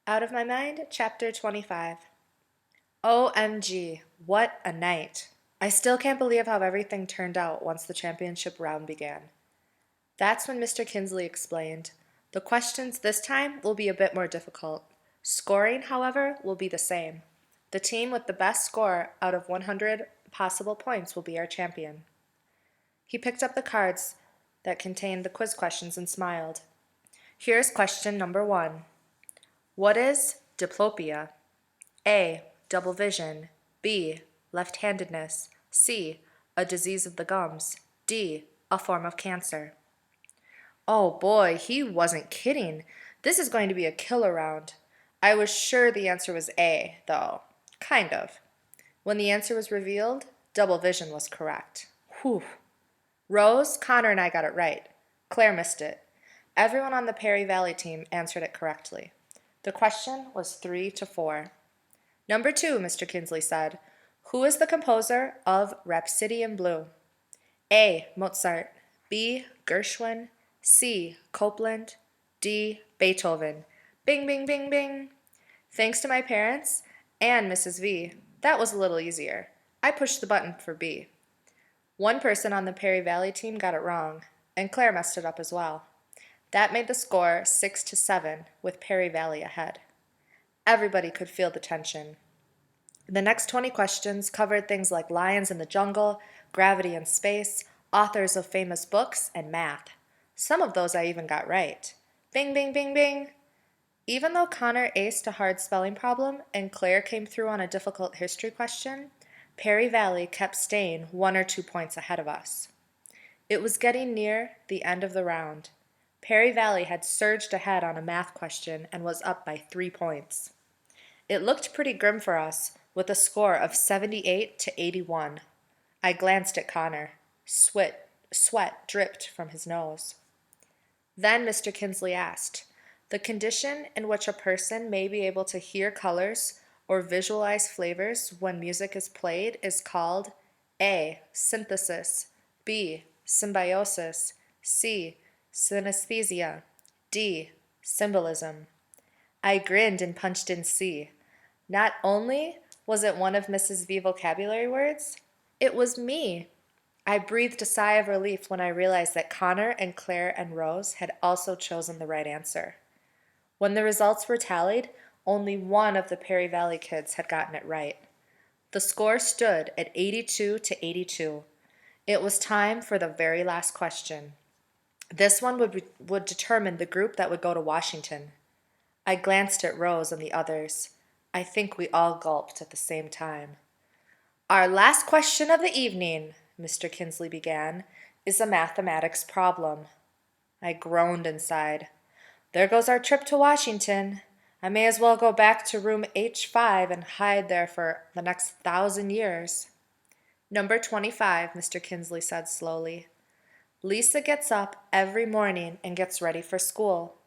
Out of My Mind, Chapter 25. OMG, what a night. I still can't believe how everything turned out once the championship round began. That's when Mr. Kinsley explained, "The questions this time will be a bit more difficult. Scoring, however, will be the same. The team with the best score out of 100 possible points will be our champion." He picked up the cards that contained the quiz questions and smiled. Here's question number 1. What is diplopia? A. Double vision. B. Left-handedness. C. A disease of the gums. D. A form of cancer. Oh boy, he wasn't kidding. This is going to be a killer round. I was sure the answer was A, though. Kind of. When the answer was revealed, double vision was correct. Whew. Rose, Connor, and I got it right. Claire missed it. Everyone on the Perry Valley team answered it correctly. The question was 3-4. Number 2, Mr. Kinsley said. Who is the composer of Rhapsody in Blue? A. Mozart. B. Gershwin. C. Copland. D. Beethoven. Bing, bing, bing, bing. Thanks to my parents and Mrs. V, that was a little easier. I pushed the button for B. One person on the Perry Valley team got it wrong, and Claire messed it up as well. That made the score 6-7, with Perry Valley ahead. Everybody could feel the tension. The next 20 questions covered things like lions in the jungle, gravity and space, authors of famous books, and math. Some of those I even got right. Bing, bing, bing, bing. Even though Connor aced a hard spelling problem and Claire came through on a difficult history question, Perry Valley kept staying 1 or 2 points ahead of us. It was getting near the end of the round. Perry Valley had surged ahead on a math question and was up by 3 points. It looked pretty grim for us, with a score of 78-81. I glanced at Connor. Sweat dripped from his nose. Then Mr. Kinsley asked, "The condition in which a person may be able to hear colors or visualize flavors when music is played is called A. Synthesis, B. Symbiosis, C. Synesthesia, D. Symbolism." I grinned and punched in C. Not only was it one of Mrs. V vocabulary words, it was me. I breathed a sigh of relief when I realized that Connor and Claire and Rose had also chosen the right answer. When the results were tallied, only one of the Perry Valley kids had gotten it right. The score stood at 82-82. It was time for the very last question. This one would determine the group that would go to Washington. I glanced at Rose and the others. I think we all gulped at the same time. "Our last question of the evening," Mr. Kinsley began, "is a mathematics problem." I groaned inside. There goes our trip to Washington. I may as well go back to room H5 and hide there for the next 1,000 years. Number 25, Mr. Kinsley said slowly. Lisa gets up every morning and gets ready for school.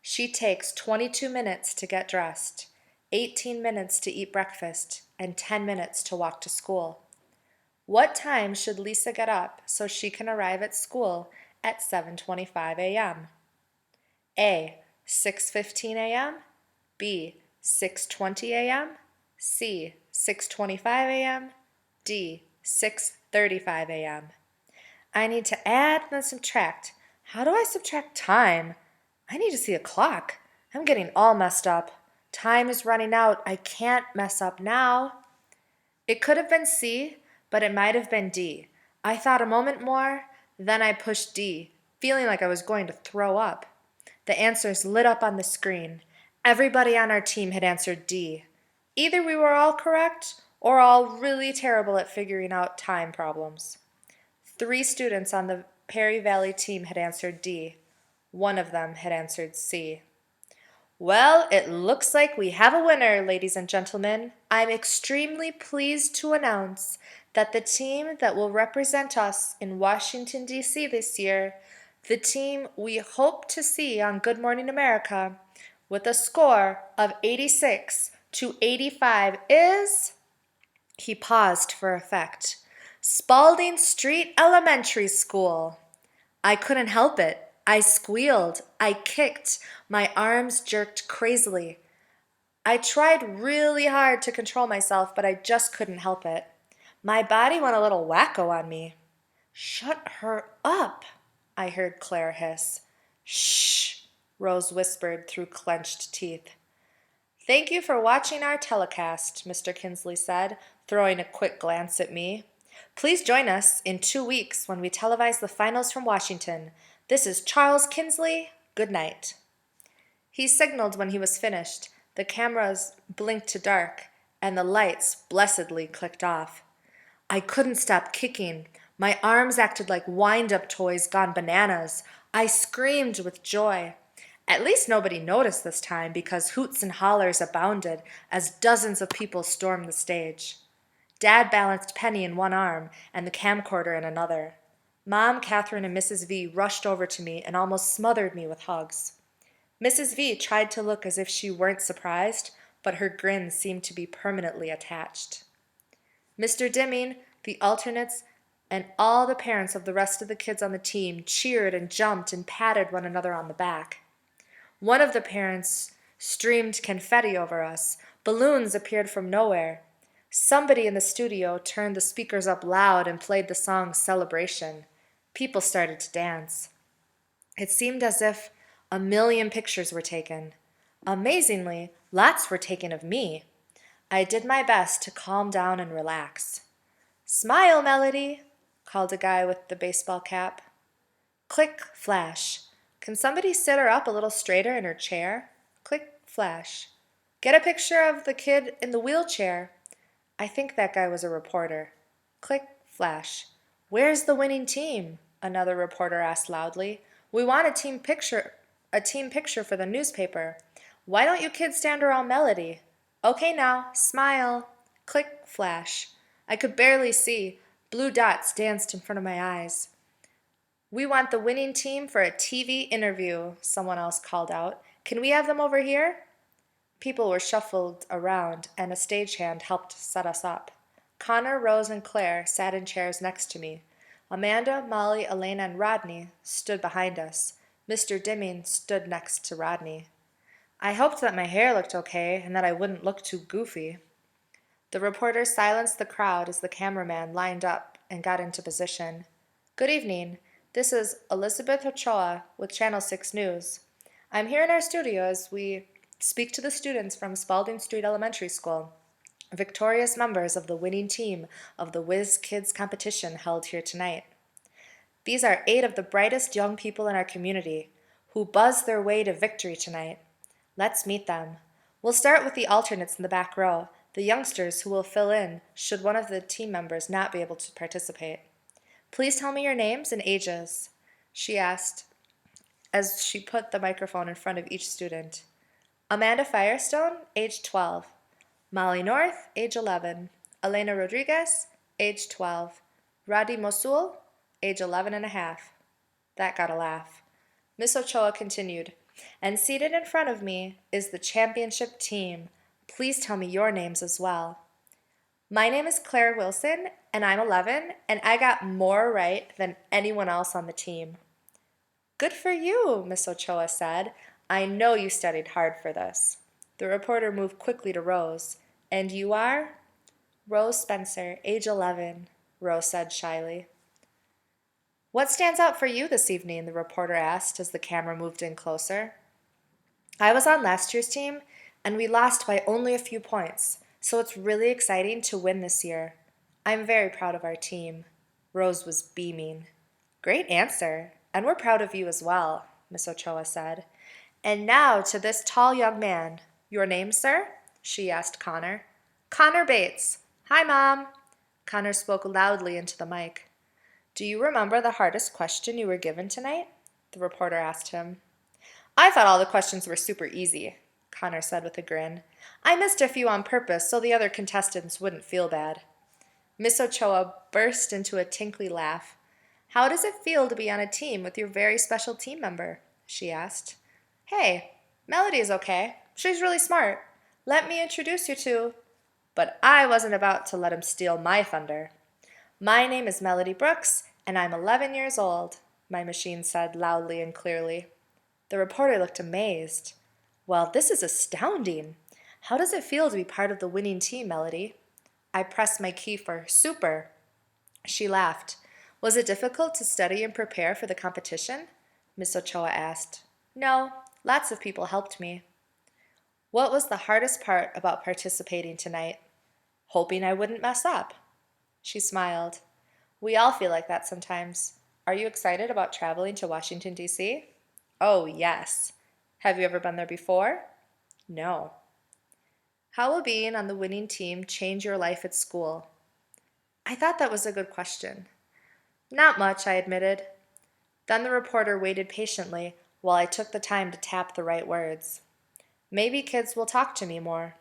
She takes 22 minutes to get dressed, 18 minutes to eat breakfast, and 10 minutes to walk to school. What time should Lisa get up so she can arrive at school at 7:25 a.m.? A. 6:15 a.m. B. 6:20 a.m. C. 6:25 a.m. D. 6:35 a.m. I need to add and subtract. How do I subtract time? I need to see a clock. I'm getting all messed up. Time is running out. I can't mess up now. It could have been C, but it might have been D. I thought a moment more, then I pushed D, feeling like I was going to throw up. The answers lit up on the screen. Everybody on our team had answered D. Either we were all correct or all really terrible at figuring out time problems. 3 students on the Perry Valley team had answered D. One of them had answered C. Well, it looks like we have a winner, ladies and gentlemen. I'm extremely pleased to announce that the team that will represent us in Washington, D.C. this year, the team we hope to see on Good Morning America, with a score of 86-85 is... He paused for effect. Spalding Street Elementary School. I couldn't help it. I squealed. I kicked. My arms jerked crazily. I tried really hard to control myself, but I just couldn't help it. My body went a little wacko on me. Shut her up, I heard Claire hiss. Shh, Rose whispered through clenched teeth. Thank you for watching our telecast, Mr. Kinsley said, throwing a quick glance at me. Please join us in 2 weeks when we televise the finals from Washington. This is Charles Kinsley. Good night. He signaled when he was finished. The cameras blinked to dark, and the lights blessedly clicked off. I couldn't stop kicking. My arms acted like wind-up toys gone bananas. I screamed with joy. At least nobody noticed this time because hoots and hollers abounded as dozens of people stormed the stage. Dad balanced Penny in one arm and the camcorder in another. Mom, Catherine, and Mrs. V rushed over to me and almost smothered me with hugs. Mrs. V tried to look as if she weren't surprised, but her grin seemed to be permanently attached. Mr. Dimming, the alternates, and all the parents of the rest of the kids on the team cheered and jumped and patted one another on the back. One of the parents streamed confetti over us. Balloons appeared from nowhere. Somebody in the studio turned the speakers up loud and played the song Celebration. People started to dance. It seemed as if a million pictures were taken. Amazingly, lots were taken of me. I did my best to calm down and relax. Smile, Melody, called a guy with the baseball cap. Click, flash. Can somebody sit her up a little straighter in her chair? Click, flash. Get a picture of the kid in the wheelchair. I think that guy was a reporter. Click, flash. Where's the winning team? Another reporter asked loudly. We want a team picture for the newspaper. Why don't you kids stand around Melody? Okay now, smile. Click, flash. I could barely see. Blue dots danced in front of my eyes. We want the winning team for a TV interview, someone else called out. Can we have them over here? People were shuffled around, and a stagehand helped set us up. Connor, Rose, and Claire sat in chairs next to me. Amanda, Molly, Elena, and Rodney stood behind us. Mr. Dimming stood next to Rodney. I hoped that my hair looked okay and that I wouldn't look too goofy. The reporter silenced the crowd as the cameraman lined up and got into position. Good evening. This is Elizabeth Ochoa with Channel 6 News. I'm here in our studio as we speak to the students from Spalding Street Elementary School, victorious members of the winning team of the Whiz Kids competition held here tonight. These are 8 of the brightest young people in our community who buzzed their way to victory tonight. Let's meet them. We'll start with the alternates in the back row, the youngsters who will fill in should one of the team members not be able to participate. Please tell me your names and ages, she asked as she put the microphone in front of each student. Amanda Firestone, age 12. Molly North, age 11. Elena Rodriguez, age 12. Radi Mosul, age 11 and a half. That got a laugh. Miss Ochoa continued, and seated in front of me is the championship team. Please tell me your names as well. My name is Claire Wilson, and I'm 11, and I got more right than anyone else on the team. Good for you, Miss Ochoa said. I know you studied hard for this. The reporter moved quickly to Rose. And you are? Rose Spencer, age 11, Rose said shyly. What stands out for you this evening? The reporter asked as the camera moved in closer. I was on last year's team, and we lost by only a few points, so it's really exciting to win this year. I'm very proud of our team. Rose was beaming. Great answer, and we're proud of you as well, Miss Ochoa said. And now to this tall young man. Your name, sir? She asked Connor. Connor Bates. Hi, Mom. Connor spoke loudly into the mic. Do you remember the hardest question you were given tonight? The reporter asked him. I thought all the questions were super easy, Connor said with a grin. I missed a few on purpose so the other contestants wouldn't feel bad. Miss Ochoa burst into a tinkly laugh. How does it feel to be on a team with your very special team member? She asked. Hey, Melody is okay. She's really smart. Let me introduce you to... But I wasn't about to let him steal my thunder. My name is Melody Brooks, and I'm 11 years old, my machine said loudly and clearly. The reporter looked amazed. Well, this is astounding. How does it feel to be part of the winning team, Melody? I pressed my key for super. She laughed. Was it difficult to study and prepare for the competition? Miss Ochoa asked. No, lots of people helped me. What was the hardest part about participating tonight? Hoping I wouldn't mess up. She smiled. We all feel like that sometimes. Are you excited about traveling to Washington, D.C.? Oh, yes. Have you ever been there before? No. How will being on the winning team change your life at school? I thought that was a good question. Not much, I admitted. Then the reporter waited patiently while I took the time to tap the right words. Maybe kids will talk to me more.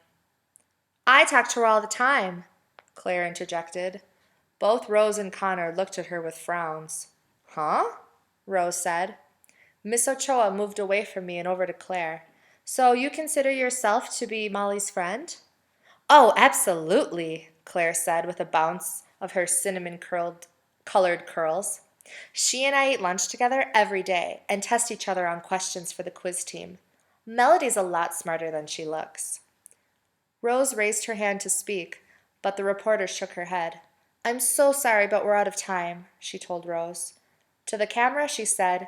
I talk to her all the time, Claire interjected. Both Rose and Connor looked at her with frowns. Huh? Rose said. Miss Ochoa moved away from me and over to Claire. So you consider yourself to be Molly's friend? Oh, absolutely, Claire said with a bounce of her colored curls. She and I eat lunch together every day and test each other on questions for the quiz team. Melody's a lot smarter than she looks. Rose raised her hand to speak, but the reporter shook her head. I'm so sorry, but we're out of time, she told Rose. To the camera, she said,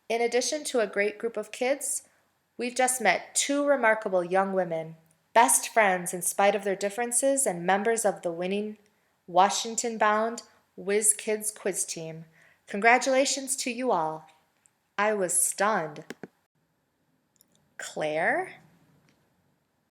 in addition to a great group of kids, we've just met two remarkable young women, best friends in spite of their differences and members of the winning Washington-bound Whiz Kids quiz team. Congratulations to you all. I was stunned. Claire?